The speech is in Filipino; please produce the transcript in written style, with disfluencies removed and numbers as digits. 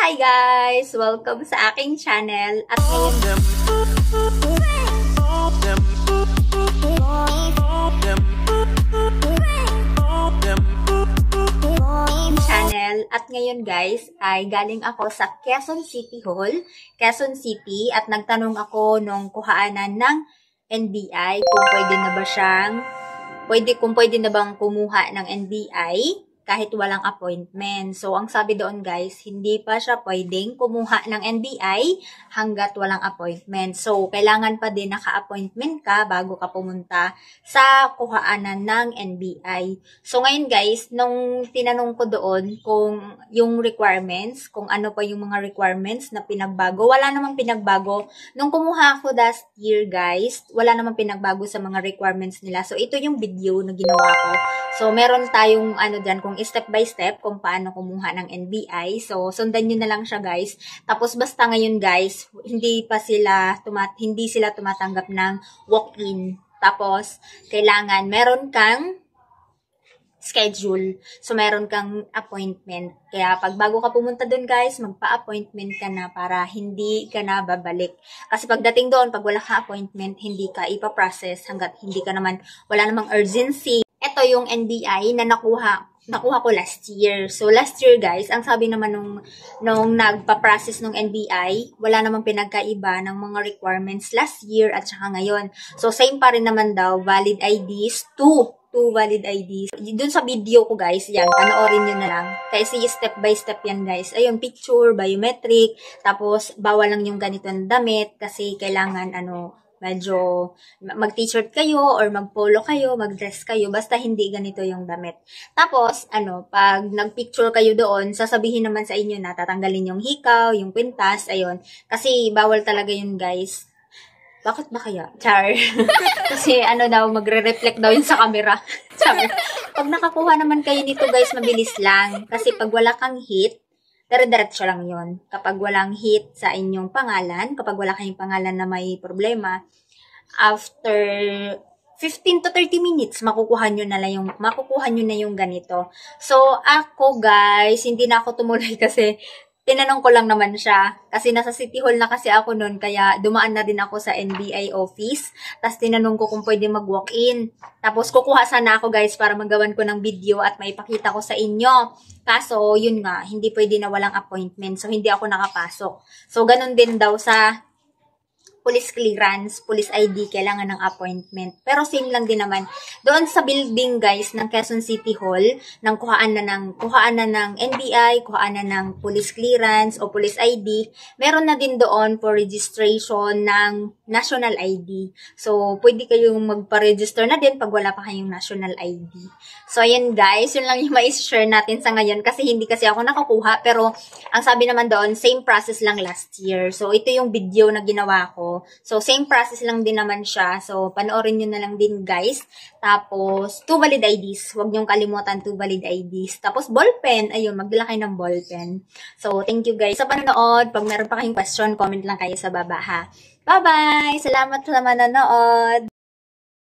Hi guys! Welcome sa aking channel. At ngayon guys ay galing ako sa Quezon City Hall, Quezon City, at nagtanong ako nung kuhaanan ng NBI kung pwede na bang kumuha ng NBI kahit walang appointment. So, ang sabi doon guys, hindi pa siya pwedeng kumuha ng NBI hanggat walang appointment. So, kailangan pa din naka-appointment ka bago ka pumunta sa kuhaanan ng NBI. So, ngayon guys, nung tinanong ko doon kung yung requirements, kung ano pa yung mga requirements na pinagbago, wala namang pinagbago. Nung kumuha ako last year guys, wala namang pinagbago sa mga requirements nila. So, ito yung video na ginawa ko. So, meron tayong dyan, kung step by step kung paano kumuha ng NBI. So, sundan nyo na lang siya guys. Tapos, basta ngayon guys, hindi sila tumatanggap ng walk-in. Tapos, kailangan meron kang schedule. So, meron kang appointment. Kaya, pag bago ka pumunta doon guys, magpa-appointment ka na para hindi ka na babalik. Kasi pagdating doon, pag wala ka appointment, hindi ka ipaprocess hanggat wala namang urgency. Ito yung NBI na nakuha ko last year. So, last year guys, ang sabi naman nung nagpa-process ng NBI, wala namang pinagkaiba ng mga requirements last year at saka ngayon. So, same pa rin naman daw, valid IDs, two valid IDs. Dun sa video ko guys, yan, panoorin nyo na lang. Kasi step by step yan guys. Ayun, picture, biometric, tapos bawal lang yung ganito na damit kasi kailangan medyo mag-t-shirt kayo or mag-polo kayo, mag-dress kayo, basta hindi ganito yung damit. Tapos, pag nag-picture kayo doon, sasabihin naman sa inyo na tatanggalin yung hikaw, yung kwintas, ayun. Kasi bawal talaga yun, guys. Bakit ba kaya? Char. Kasi magre-reflect daw yun sa camera. Char. Pag nakakuha naman kayo nito, guys, mabilis lang. Kasi pag wala kang hit, dire-diretso lang yun. Kapag walang hit sa inyong pangalan, kapag wala kayong pangalan na may problema, after 15 to 30 minutes, makukuha nyo na yung ganito. So, ako guys, hindi na ako tumuloy kasi tinanong ko lang naman siya. Kasi nasa City Hall na kasi ako noon, kaya dumaan na din ako sa NBI office. Tapos tinanong ko kung pwede mag-walk-in. Tapos kukuha sana ako guys para magawan ko ng video at maipakita ko sa inyo. Kaso, yun nga, hindi pwede na walang appointment. So, hindi ako nakapasok. So, ganun din daw sa police clearance, police ID, kailangan ng appointment. Pero same lang din naman. Doon sa building guys ng Quezon City Hall, kuhaan na ng NBI, kuhaan na ng police clearance o police ID, meron na din doon for registration ng national ID. So, pwede kayong magpa-register na din pag wala pa kayong national ID. So, ayan guys, yun lang yung ma-share natin sa ngayon kasi hindi kasi ako nakakuha. Pero, ang sabi naman doon, same process lang last year. So, ito yung video na ginawa ko. So, same process lang din naman siya. So, panoorin nyo na lang din guys. Tapos, 2 valid IDs. Huwag nyong kalimutan 2 valid IDs. Tapos, ballpen. Ayun, magdala kayo ng ballpen. So, thank you guys sa panonood. Pag meron pa kayong question, comment lang kayo sa baba ha. Bye-bye! Salamat sa manonood!